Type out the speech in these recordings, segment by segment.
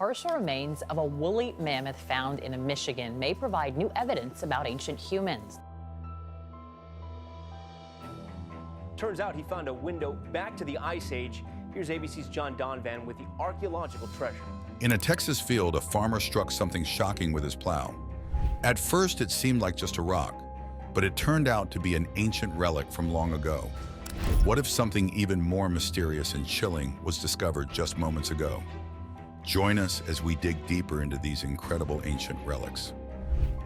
partial remains of a woolly mammoth found in Michigan may provide new evidence about ancient humans. Turns out he found a window back to the Ice Age. Here's ABC's John Doe with the archaeological treasure. In a Texas field, a farmer struck something shocking with his plow. At first, it seemed like just a rock, but it turned out to be an ancient relic from long ago. What if something even more mysterious and chilling was discovered just moments ago? Join us as we dig deeper into these incredible ancient relics.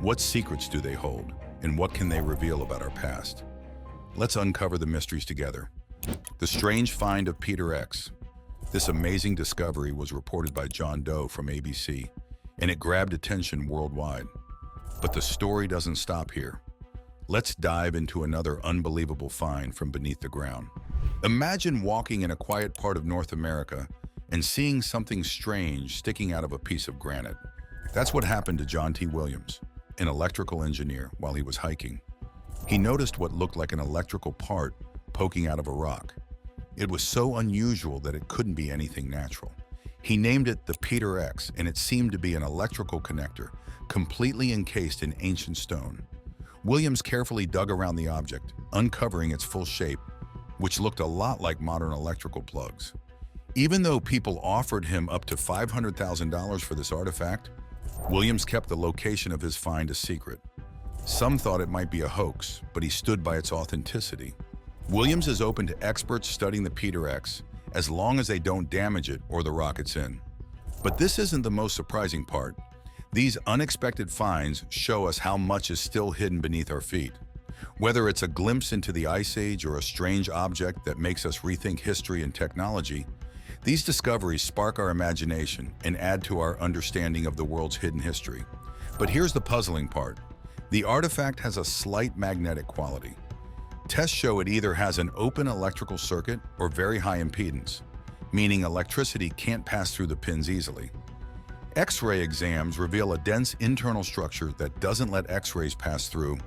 What secrets do they hold, and what can they reveal about our past? Let's uncover the mysteries together. The strange find of PetrX. This amazing discovery was reported by John Doe from ABC, and it grabbed attention worldwide. But the story doesn't stop here. Let's dive into another unbelievable find from beneath the ground. Imagine walking in a quiet part of North America and seeing something strange sticking out of a piece of granite. That's what happened to John T. Williams, an electrical engineer, while he was hiking. He noticed what looked like an electrical part poking out of a rock. It was so unusual that it couldn't be anything natural. He named it the PetrX, and it seemed to be an electrical connector, completely encased in ancient stone. Williams carefully dug around the object, uncovering its full shape, which looked a lot like modern electrical plugs. Even though people offered him up to $500,000 for this artifact, Williams kept the location of his find a secret. Some thought it might be a hoax, but he stood by its authenticity. Williams is open to experts studying the PetrX as long as they don't damage it or the rock it's in. But this isn't the most surprising part. These unexpected finds show us how much is still hidden beneath our feet. Whether it's a glimpse into the Ice Age or a strange object that makes us rethink history and technology, these discoveries spark our imagination and add to our understanding of the world's hidden history. But here's the puzzling part. The artifact has a slight magnetic quality. Tests show it either has an open electrical circuit or very high impedance, meaning electricity can't pass through the pins easily. X-ray exams reveal a dense internal structure that doesn't let X-rays pass through,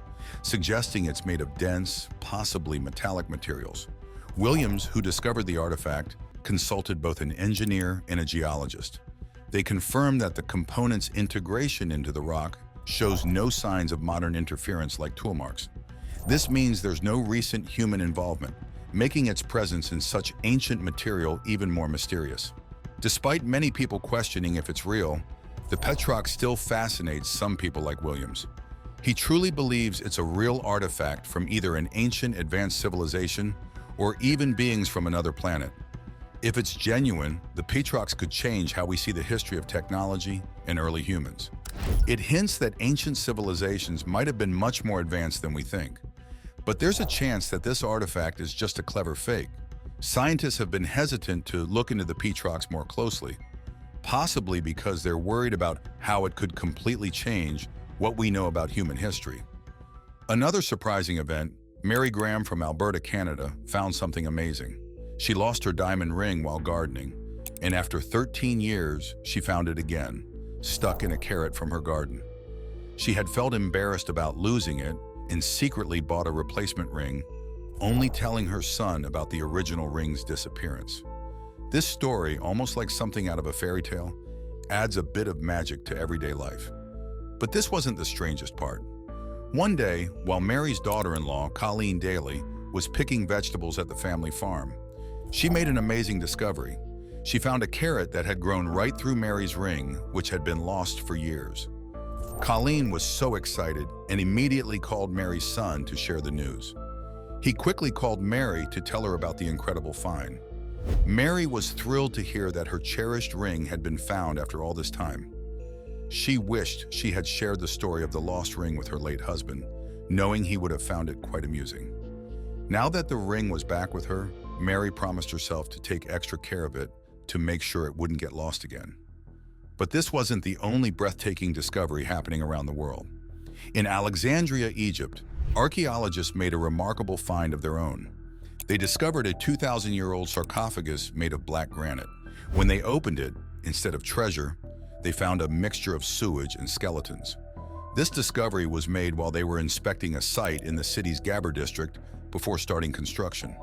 suggesting it's made of dense, possibly metallic materials. Williams, who discovered the artifact, consulted both an engineer and a geologist. They confirmed that the component's integration into the rock shows no signs of modern interference like tool marks. This means there's no recent human involvement, making its presence in such ancient material even more mysterious. Despite many people questioning if it's real, the PetrX still fascinates some people like Williams. He truly believes it's a real artifact from either an ancient advanced civilization or even beings from another planet. If it's genuine, the PetrX could change how we see the history of technology and early humans. It hints that ancient civilizations might have been much more advanced than we think. But there's a chance that this artifact is just a clever fake. Scientists have been hesitant to look into the PetrX more closely, possibly because they're worried about how it could completely change what we know about human history. Another surprising event, Mary Graham from Alberta, Canada, found something amazing. She lost her diamond ring while gardening, and after 13 years, she found it again, stuck in a carrot from her garden. She had felt embarrassed about losing it and secretly bought a replacement ring, only telling her son about the original ring's disappearance. This story, almost like something out of a fairy tale, adds a bit of magic to everyday life. But this wasn't the strangest part. One day, while Mary's daughter-in-law, Colleen Daly, was picking vegetables at the family farm, she made an amazing discovery. She found a carrot that had grown right through Mary's ring, which had been lost for years. Colleen was so excited and immediately called Mary's son to share the news. He quickly called Mary to tell her about the incredible find. Mary was thrilled to hear that her cherished ring had been found after all this time. She wished she had shared the story of the lost ring with her late husband, knowing he would have found it quite amusing. Now that the ring was back with her, Mary promised herself to take extra care of it to make sure it wouldn't get lost again. But this wasn't the only breathtaking discovery happening around the world. In Alexandria, Egypt, archaeologists made a remarkable find of their own. They discovered a 2,000-year-old sarcophagus made of black granite. When they opened it, instead of treasure, they found a mixture of sewage and skeletons. This discovery was made while they were inspecting a site in the city's Gabber district before starting construction.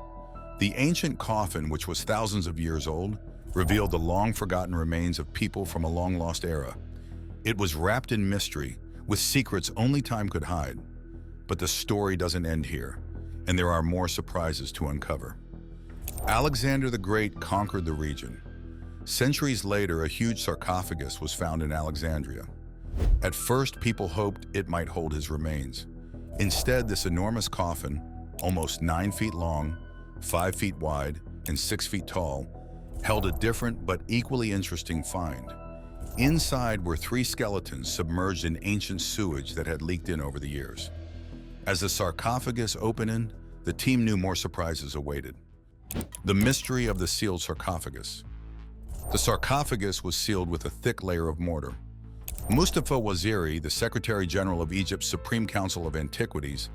The ancient coffin, which was thousands of years old, revealed the long-forgotten remains of people from a long-lost era. It was wrapped in mystery, with secrets only time could hide. But the story doesn't end here, and there are more surprises to uncover. Alexander the Great conquered the region. Centuries later, a huge sarcophagus was found in Alexandria. At first, people hoped it might hold his remains. Instead, this enormous coffin, almost 9 feet long, 5 feet wide, and 6 feet tall, held a different but equally interesting find. Inside were 3 skeletons submerged in ancient sewage that had leaked in over the years. As the sarcophagus opened, the team knew more surprises awaited. The mystery of the sealed sarcophagus. The sarcophagus was sealed with a thick layer of mortar. Mustafa Waziri, the Secretary General of Egypt's Supreme Council of Antiquities,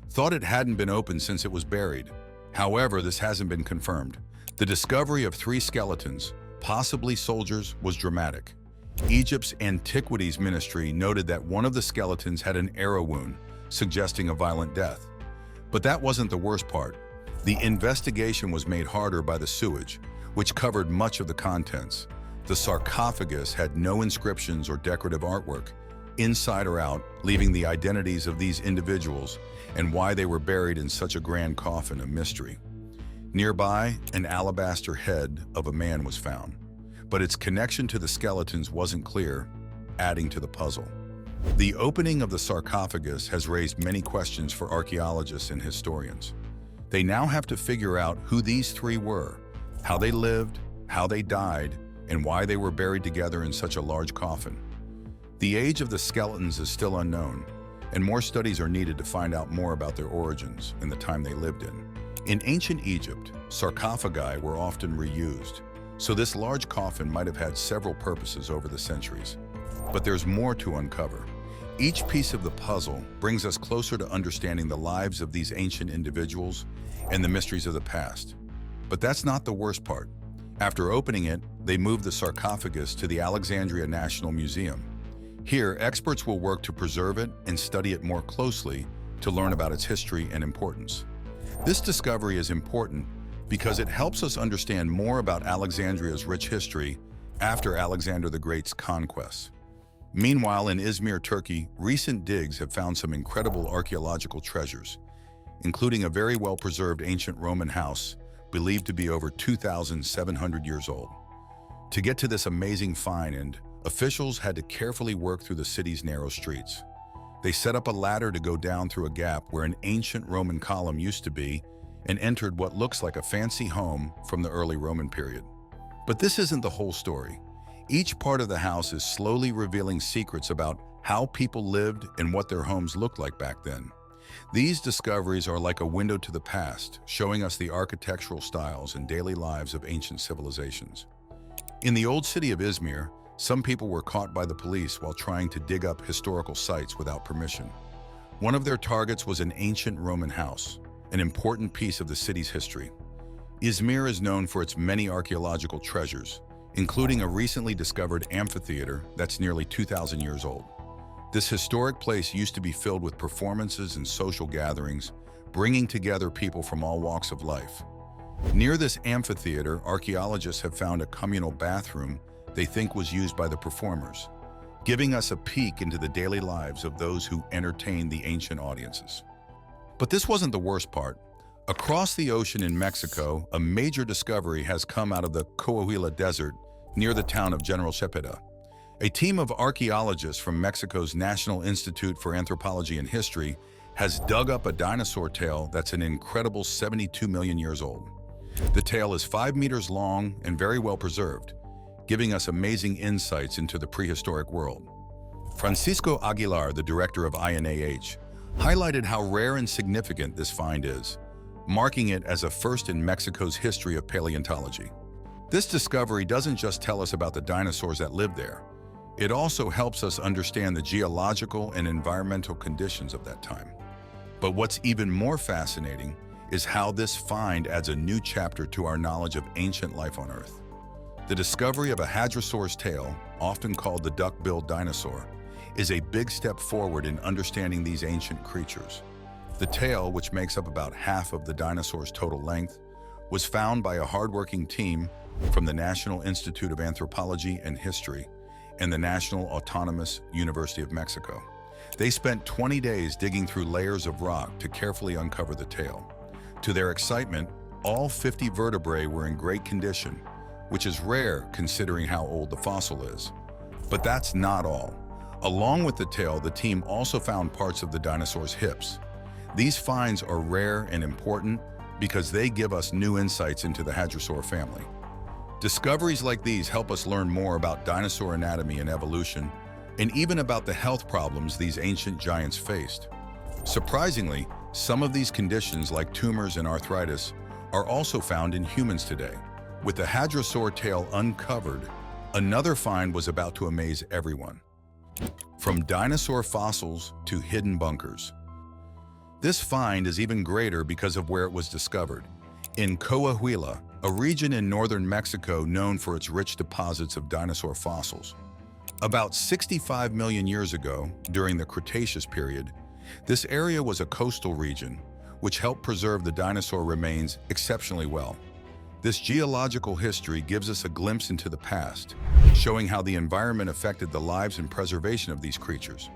thought it hadn't been opened since it was buried. However, this hasn't been confirmed. The discovery of 3 skeletons, possibly soldiers, was dramatic. Egypt's Antiquities Ministry noted that one of the skeletons had an arrow wound, suggesting a violent death. But that wasn't the worst part. The investigation was made harder by the sewage, which covered much of the contents. The sarcophagus had no inscriptions or decorative artwork, inside or out, leaving the identities of these individuals and why they were buried in such a grand coffin a mystery. Nearby, an alabaster head of a man was found, but its connection to the skeletons wasn't clear, adding to the puzzle. The opening of the sarcophagus has raised many questions for archaeologists and historians. They now have to figure out who these 3 were, how they lived, how they died, and why they were buried together in such a large coffin. The age of the skeletons is still unknown, and more studies are needed to find out more about their origins and the time they lived in. In ancient Egypt, sarcophagi were often reused, so this large coffin might have had several purposes over the centuries. But there's more to uncover. Each piece of the puzzle brings us closer to understanding the lives of these ancient individuals and the mysteries of the past. But that's not the worst part. After opening it, they moved the sarcophagus to the Alexandria National Museum. Here, experts will work to preserve it and study it more closely to learn about its history and importance. This discovery is important because it helps us understand more about Alexandria's rich history after Alexander the Great's conquests. Meanwhile, in Izmir, Turkey, recent digs have found some incredible archaeological treasures, including a very well-preserved ancient Roman house believed to be over 2,700 years old. To get to this amazing find, officials had to carefully work through the city's narrow streets. They set up a ladder to go down through a gap where an ancient Roman column used to be and entered what looks like a fancy home from the early Roman period. But this isn't the whole story. Each part of the house is slowly revealing secrets about how people lived and what their homes looked like back then. These discoveries are like a window to the past, showing us the architectural styles and daily lives of ancient civilizations. In the old city of Izmir, some people were caught by the police while trying to dig up historical sites without permission. One of their targets was an ancient Roman house, an important piece of the city's history. Izmir is known for its many archaeological treasures, including a recently discovered amphitheater that's nearly 2,000 years old. This historic place used to be filled with performances and social gatherings, bringing together people from all walks of life. Near this amphitheater, archaeologists have found a communal bathroom they think was used by the performers, giving us a peek into the daily lives of those who entertained the ancient audiences. But this wasn't the worst part. Across the ocean in Mexico, a major discovery has come out of the Coahuila Desert near the town of General Cepeda. A team of archaeologists from Mexico's National Institute for Anthropology and History has dug up a dinosaur tail that's an incredible 72 million years old. The tail is 5 meters long and very well preserved, giving us amazing insights into the prehistoric world. Francisco Aguilar, the director of INAH, highlighted how rare and significant this find is, marking it as a first in Mexico's history of paleontology. This discovery doesn't just tell us about the dinosaurs that lived there. It also helps us understand the geological and environmental conditions of that time. But what's even more fascinating is how this find adds a new chapter to our knowledge of ancient life on Earth. The discovery of a hadrosaur's tail, often called the duck-billed dinosaur, is a big step forward in understanding these ancient creatures. The tail, which makes up about half of the dinosaur's total length, was found by a hardworking team from the National Institute of Anthropology and History and the National Autonomous University of Mexico. They spent 20 days digging through layers of rock to carefully uncover the tail. To their excitement, all 50 vertebrae were in great condition, which is rare considering how old the fossil is. But that's not all. Along with the tail, the team also found parts of the dinosaur's hips. These finds are rare and important because they give us new insights into the hadrosaur family. Discoveries like these help us learn more about dinosaur anatomy and evolution, and even about the health problems these ancient giants faced. Surprisingly, some of these conditions, like tumors and arthritis, are also found in humans today. With the hadrosaur tail uncovered, another find was about to amaze everyone. From dinosaur fossils to hidden bunkers. This find is even greater because of where it was discovered. In Coahuila, a region in northern Mexico known for its rich deposits of dinosaur fossils. About 65 million years ago, during the Cretaceous period, this area was a coastal region, which helped preserve the dinosaur remains exceptionally well. This geological history gives us a glimpse into the past, showing how the environment affected the lives and preservation of these creatures.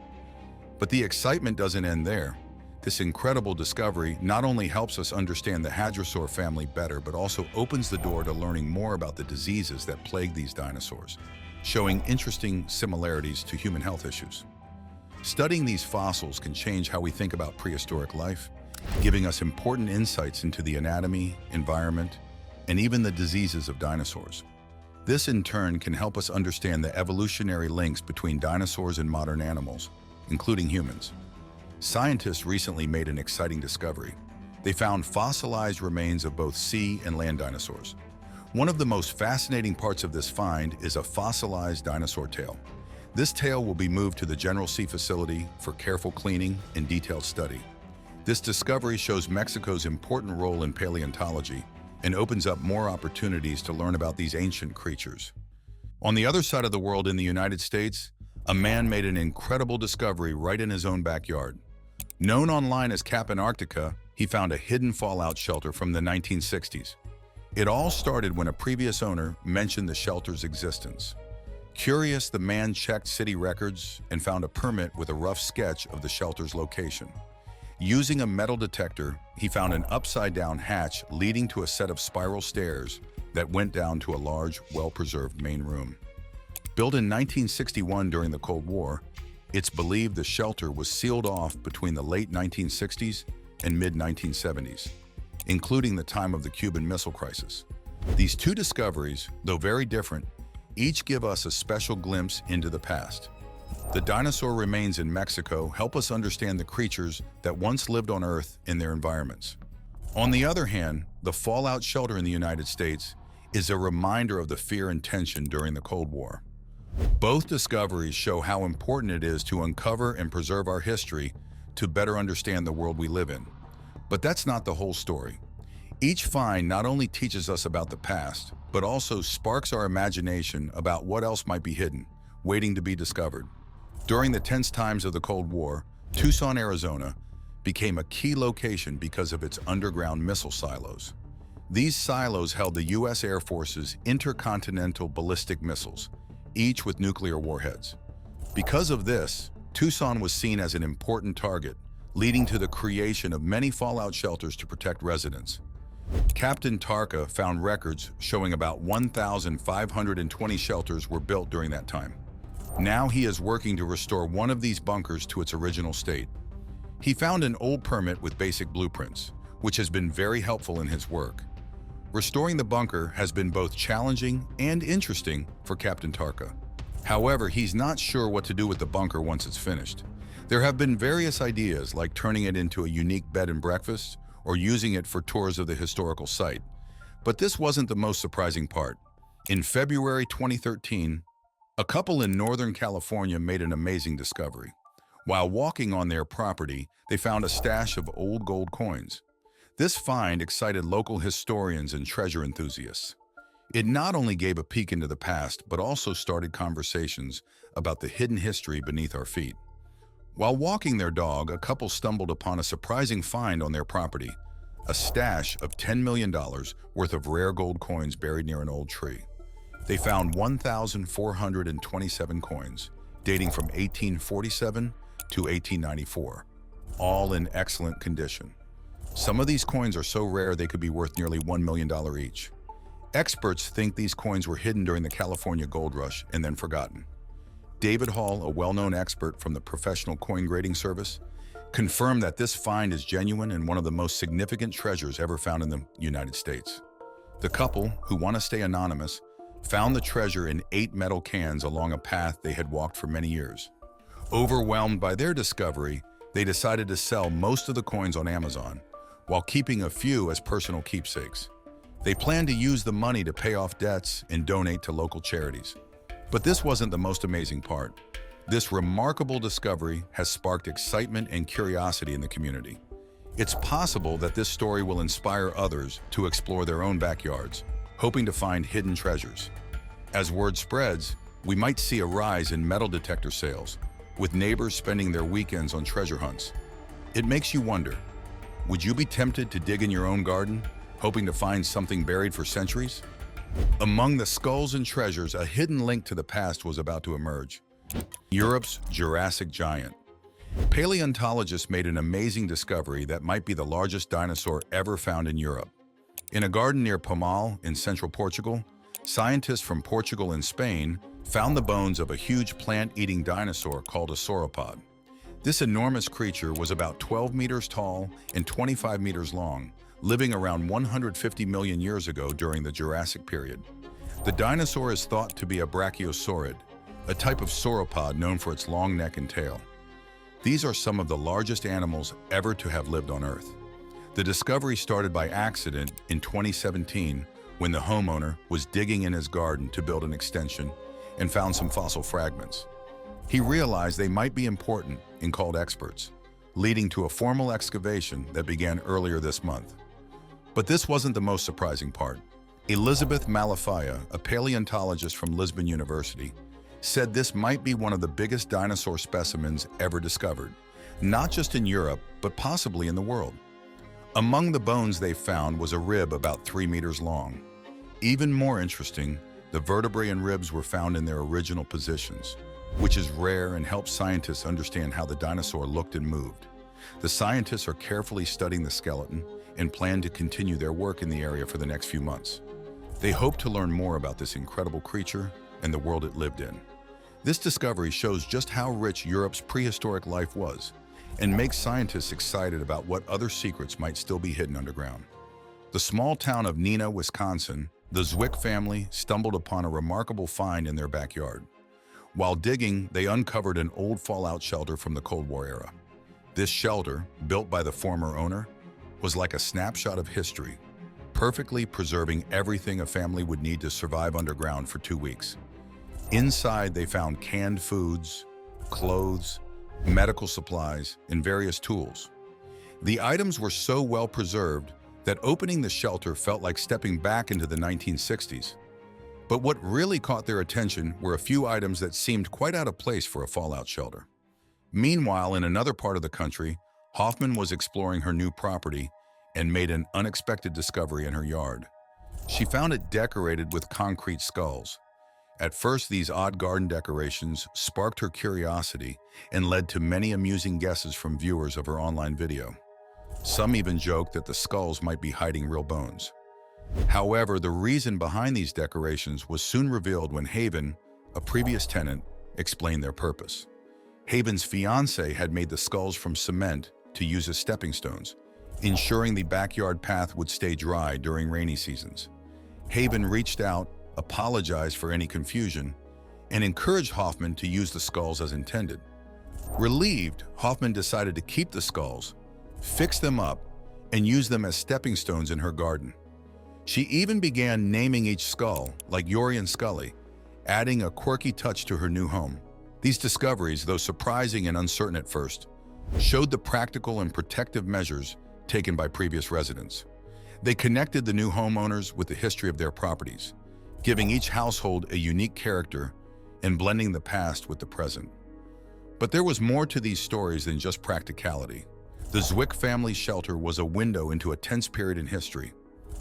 But the excitement doesn't end there. This incredible discovery not only helps us understand the hadrosaur family better, but also opens the door to learning more about the diseases that plague these dinosaurs, showing interesting similarities to human health issues. Studying these fossils can change how we think about prehistoric life, giving us important insights into the anatomy, environment, and even the diseases of dinosaurs. This in turn can help us understand the evolutionary links between dinosaurs and modern animals, including humans. Scientists recently made an exciting discovery. They found fossilized remains of both sea and land dinosaurs. One of the most fascinating parts of this find is a fossilized dinosaur tail. This tail will be moved to the General Sea facility for careful cleaning and detailed study. This discovery shows Mexico's important role in paleontology and opens up more opportunities to learn about these ancient creatures. On the other side of the world, in the United States, a man made an incredible discovery right in his own backyard. Known online as Cap Antarctica, he found a hidden fallout shelter from the 1960s. It all started when a previous owner mentioned the shelter's existence. Curious, the man checked city records and found a permit with a rough sketch of the shelter's location. Using a metal detector, he found an upside-down hatch leading to a set of spiral stairs that went down to a large, well-preserved main room. Built in 1961 during the Cold War, it's believed the shelter was sealed off between the late 1960s and mid-1970s, including the time of the Cuban Missile Crisis. These two discoveries, though very different, each give us a special glimpse into the past. The dinosaur remains in Mexico help us understand the creatures that once lived on Earth in their environments. On the other hand, the fallout shelter in the United States is a reminder of the fear and tension during the Cold War. Both discoveries show how important it is to uncover and preserve our history to better understand the world we live in. But that's not the whole story. Each find not only teaches us about the past, but also sparks our imagination about what else might be hidden, waiting to be discovered. During the tense times of the Cold War, Tucson, Arizona, became a key location because of its underground missile silos. These silos held the U.S. Air Force's intercontinental ballistic missiles, each with nuclear warheads. Because of this, Tucson was seen as an important target, leading to the creation of many fallout shelters to protect residents. Captain Tarka found records showing about 1,520 shelters were built during that time. Now he is working to restore one of these bunkers to its original state. He found an old permit with basic blueprints, which has been very helpful in his work. Restoring the bunker has been both challenging and interesting for Captain Tarka. However, he's not sure what to do with the bunker once it's finished. There have been various ideas, like turning it into a unique bed and breakfast or using it for tours of the historical site. But this wasn't the most surprising part. In February 2013, a couple in Northern California made an amazing discovery. While walking on their property, they found a stash of old gold coins. This find excited local historians and treasure enthusiasts. It not only gave a peek into the past, but also started conversations about the hidden history beneath our feet. While walking their dog, a couple stumbled upon a surprising find on their property, a stash of $10 million worth of rare gold coins buried near an old tree. They found 1,427 coins, dating from 1847 to 1894, all in excellent condition. Some of these coins are so rare they could be worth nearly $1 million each. Experts think these coins were hidden during the California gold rush and then forgotten. David Hall, a well-known expert from the professional coin grading service, confirmed that this find is genuine and one of the most significant treasures ever found in the United States. The couple, who want to stay anonymous, found the treasure in 8 metal cans along a path they had walked for many years. Overwhelmed by their discovery, they decided to sell most of the coins on Amazon, while keeping a few as personal keepsakes. They planned to use the money to pay off debts and donate to local charities. But this wasn't the most amazing part. This remarkable discovery has sparked excitement and curiosity in the community. It's possible that this story will inspire others to explore their own backyards, hoping to find hidden treasures. As word spreads, we might see a rise in metal detector sales, with neighbors spending their weekends on treasure hunts. It makes you wonder, would you be tempted to dig in your own garden, hoping to find something buried for centuries? Among the skulls and treasures, a hidden link to the past was about to emerge. Europe's Jurassic giant. Paleontologists made an amazing discovery that might be the largest dinosaur ever found in Europe. In a garden near Pomal in central Portugal, scientists from Portugal and Spain found the bones of a huge plant-eating dinosaur called a sauropod. This enormous creature was about 12 meters tall and 25 meters long, living around 150 million years ago during the Jurassic period. The dinosaur is thought to be a brachiosaurid, a type of sauropod known for its long neck and tail. These are some of the largest animals ever to have lived on Earth. The discovery started by accident in 2017 when the homeowner was digging in his garden to build an extension and found some fossil fragments. He realized they might be important and called experts, leading to a formal excavation that began earlier this month. But this wasn't the most surprising part. Elizabeth Malafia, a paleontologist from Lisbon University, said this might be one of the biggest dinosaur specimens ever discovered, not just in Europe, but possibly in the world. Among the bones they found was a rib about 3 meters long. Even more interesting, the vertebrae and ribs were found in their original positions, which is rare and helps scientists understand how the dinosaur looked and moved. The scientists are carefully studying the skeleton and plan to continue their work in the area for the next few months. They hope to learn more about this incredible creature and the world it lived in. This discovery shows just how rich Europe's prehistoric life was and makes scientists excited about what other secrets might still be hidden underground. The small town of Neenah, Wisconsin, the Zwick family stumbled upon a remarkable find in their backyard. While digging, they uncovered an old fallout shelter from the Cold War era. This shelter, built by the former owner, was like a snapshot of history, perfectly preserving everything a family would need to survive underground for 2 weeks. Inside, they found canned foods, clothes, medical supplies, and various tools. The items were so well preserved that opening the shelter felt like stepping back into the 1960s. But what really caught their attention were a few items that seemed quite out of place for a fallout shelter. Meanwhile, in another part of the country, Hoffman was exploring her new property and made an unexpected discovery in her yard. She found it decorated with concrete skulls. At first, these odd garden decorations sparked her curiosity and led to many amusing guesses from viewers of her online video. Some even joked that the skulls might be hiding real bones. However, the reason behind these decorations was soon revealed when Haven, a previous tenant, explained their purpose. Haven's fiancé had made the skulls from cement to use as stepping stones, ensuring the backyard path would stay dry during rainy seasons. Haven reached out, apologized for any confusion, and encouraged Hoffman to use the skulls as intended. Relieved, Hoffman decided to keep the skulls, fix them up, and use them as stepping stones in her garden. She even began naming each skull, like Yori and Scully, adding a quirky touch to her new home. These discoveries, though surprising and uncertain at first, showed the practical and protective measures taken by previous residents. They connected the new homeowners with the history of their properties, giving each household a unique character and blending the past with the present. But there was more to these stories than just practicality. The Zwick family shelter was a window into a tense period in history,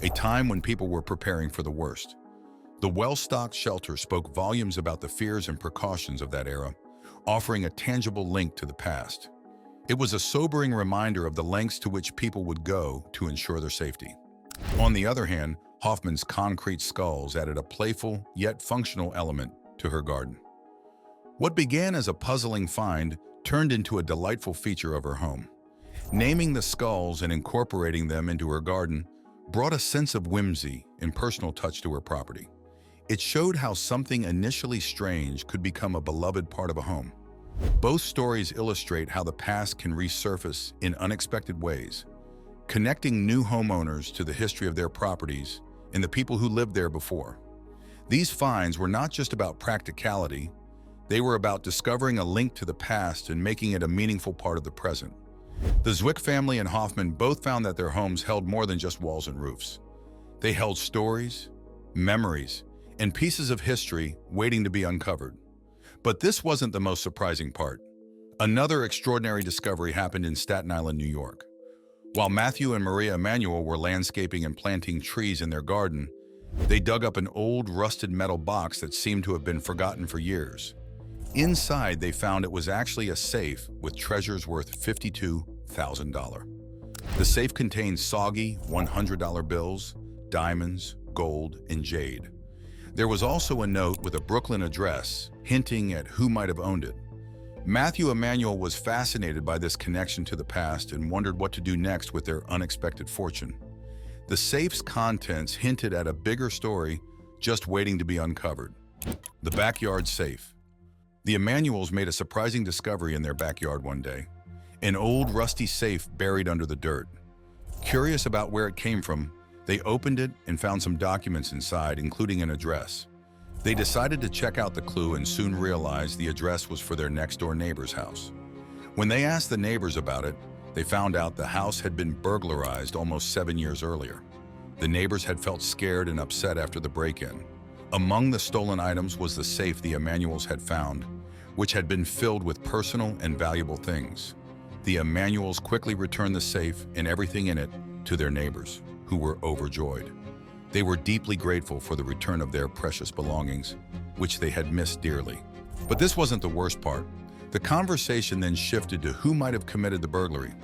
a time when people were preparing for the worst. The well-stocked shelter spoke volumes about the fears and precautions of that era, offering a tangible link to the past. It was a sobering reminder of the lengths to which people would go to ensure their safety. On the other hand, Hoffman's concrete skulls added a playful yet functional element to her garden. What began as a puzzling find turned into a delightful feature of her home. Naming the skulls and incorporating them into her garden brought a sense of whimsy and personal touch to her property. It showed how something initially strange could become a beloved part of a home. Both stories illustrate how the past can resurface in unexpected ways, connecting new homeowners to the history of their properties and the people who lived there before. These finds were not just about practicality, they were about discovering a link to the past and making it a meaningful part of the present. The Zwick family and Hoffman both found that their homes held more than just walls and roofs. They held stories, memories, and pieces of history waiting to be uncovered. But this wasn't the most surprising part. Another extraordinary discovery happened in Staten Island, New York. While Matthew and Maria Emanuel were landscaping and planting trees in their garden, they dug up an old rusted metal box that seemed to have been forgotten for years. Inside, they found it was actually a safe with treasures worth $52,000. The safe contained soggy $100 bills, diamonds, gold, and jade. There was also a note with a Brooklyn address, hinting at who might have owned it. Matthew Emanuel was fascinated by this connection to the past and wondered what to do next with their unexpected fortune. The safe's contents hinted at a bigger story just waiting to be uncovered. The backyard safe. The Emanuels made a surprising discovery in their backyard one day, an old rusty safe buried under the dirt. Curious about where it came from, they opened it and found some documents inside, including an address. They decided to check out the clue and soon realized the address was for their next-door neighbor's house. When they asked the neighbors about it, they found out the house had been burglarized almost 7 years earlier. The neighbors had felt scared and upset after the break-in. Among the stolen items was the safe the Emanuels had found, which had been filled with personal and valuable things. The Emanuels quickly returned the safe and everything in it to their neighbors, who were overjoyed. They were deeply grateful for the return of their precious belongings, which they had missed dearly. But this wasn't the worst part. The conversation then shifted to who might have committed the burglary.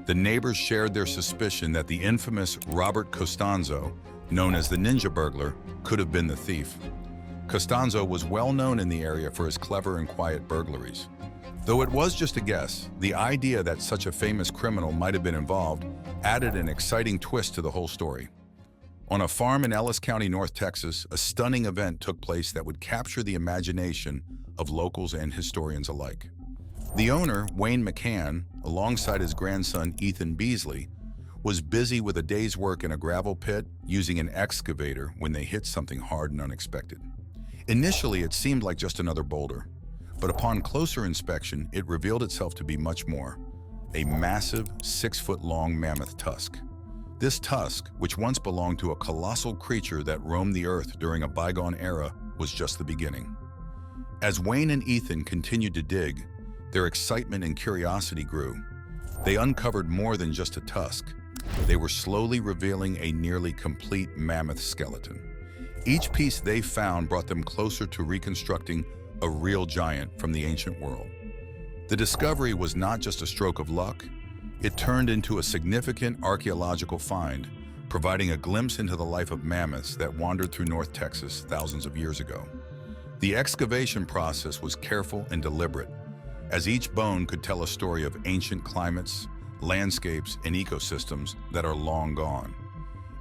The neighbors shared their suspicion that the infamous Robert Costanzo, known as the Ninja Burglar, could have been the thief. Costanzo was well known in the area for his clever and quiet burglaries. Though it was just a guess, the idea that such a famous criminal might have been involved added an exciting twist to the whole story. On a farm in Ellis County, North Texas, a stunning event took place that would capture the imagination of locals and historians alike. The owner, Wayne McCann, alongside his grandson Ethan Beasley, was busy with a day's work in a gravel pit using an excavator when they hit something hard and unexpected. Initially, it seemed like just another boulder, but upon closer inspection, it revealed itself to be much more: a massive 6-foot-long mammoth tusk. This tusk, which once belonged to a colossal creature that roamed the earth during a bygone era, was just the beginning. As Wayne and Ethan continued to dig, their excitement and curiosity grew. They uncovered more than just a tusk. They were slowly revealing a nearly complete mammoth skeleton. Each piece they found brought them closer to reconstructing a real giant from the ancient world. The discovery was not just a stroke of luck. It turned into a significant archaeological find, providing a glimpse into the life of mammoths that wandered through North Texas thousands of years ago. The excavation process was careful and deliberate, as each bone could tell a story of ancient climates, landscapes, and ecosystems that are long gone.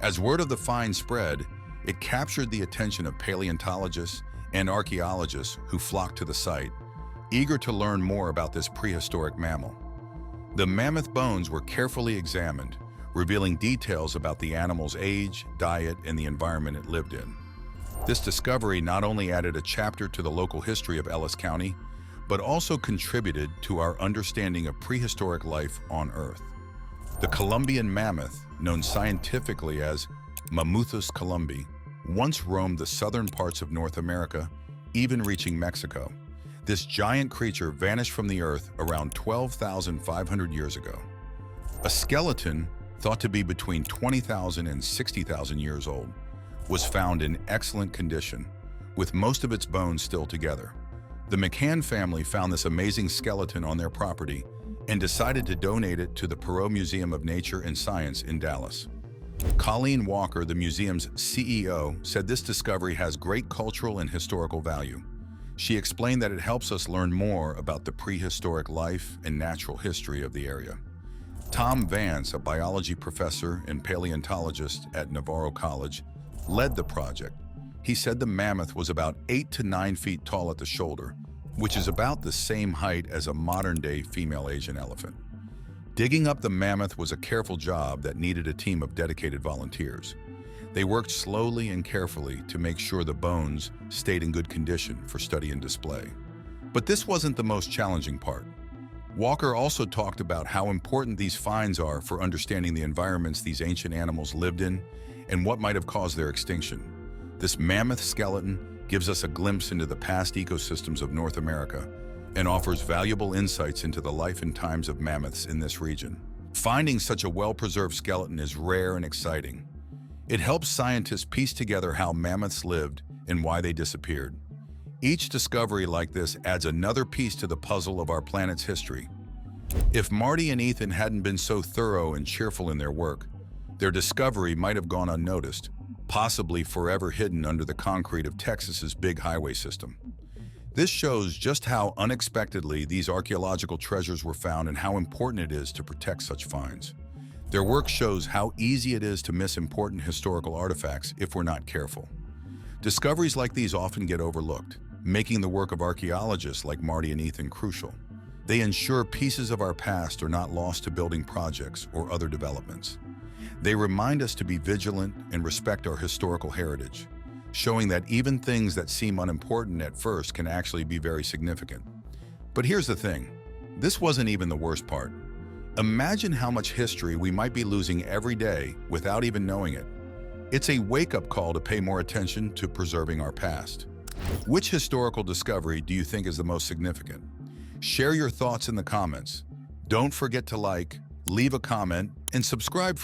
As word of the find spread, it captured the attention of paleontologists and archaeologists who flocked to the site, eager to learn more about this prehistoric mammal. The mammoth bones were carefully examined, revealing details about the animal's age, diet, and the environment it lived in. This discovery not only added a chapter to the local history of Ellis County, but also contributed to our understanding of prehistoric life on Earth. The Columbian mammoth, known scientifically as Mammuthus columbi, once roamed the southern parts of North America, even reaching Mexico. This giant creature vanished from the Earth around 12,500 years ago. A skeleton, thought to be between 20,000 and 60,000 years old, was found in excellent condition, with most of its bones still together. The McCann family found this amazing skeleton on their property and decided to donate it to the Perot Museum of Nature and Science in Dallas. Colleen Walker, the museum's CEO, said this discovery has great cultural and historical value. She explained that it helps us learn more about the prehistoric life and natural history of the area. Tom Vance, a biology professor and paleontologist at Navarro College, led the project. He said the mammoth was about 8 to 9 feet tall at the shoulder, which is about the same height as a modern-day female Asian elephant. Digging up the mammoth was a careful job that needed a team of dedicated volunteers. They worked slowly and carefully to make sure the bones stayed in good condition for study and display. But this wasn't the most challenging part. Walker also talked about how important these finds are for understanding the environments these ancient animals lived in and what might have caused their extinction. This mammoth skeleton gives us a glimpse into the past ecosystems of North America and offers valuable insights into the life and times of mammoths in this region. Finding such a well-preserved skeleton is rare and exciting. It helps scientists piece together how mammoths lived and why they disappeared. Each discovery like this adds another piece to the puzzle of our planet's history. If Marty and Ethan hadn't been so thorough and cheerful in their work, their discovery might have gone unnoticed, possibly forever hidden under the concrete of Texas's big highway system. This shows just how unexpectedly these archaeological treasures were found and how important it is to protect such finds. Their work shows how easy it is to miss important historical artifacts if we're not careful. Discoveries like these often get overlooked, making the work of archaeologists like Marty and Ethan crucial. They ensure pieces of our past are not lost to building projects or other developments. They remind us to be vigilant and respect our historical heritage, showing that even things that seem unimportant at first can actually be very significant. But here's the thing, this wasn't even the worst part. Imagine how much history we might be losing every day without even knowing it. It's a wake-up call to pay more attention to preserving our past. Which historical discovery do you think is the most significant? Share your thoughts in the comments. Don't forget to like, leave a comment, and subscribe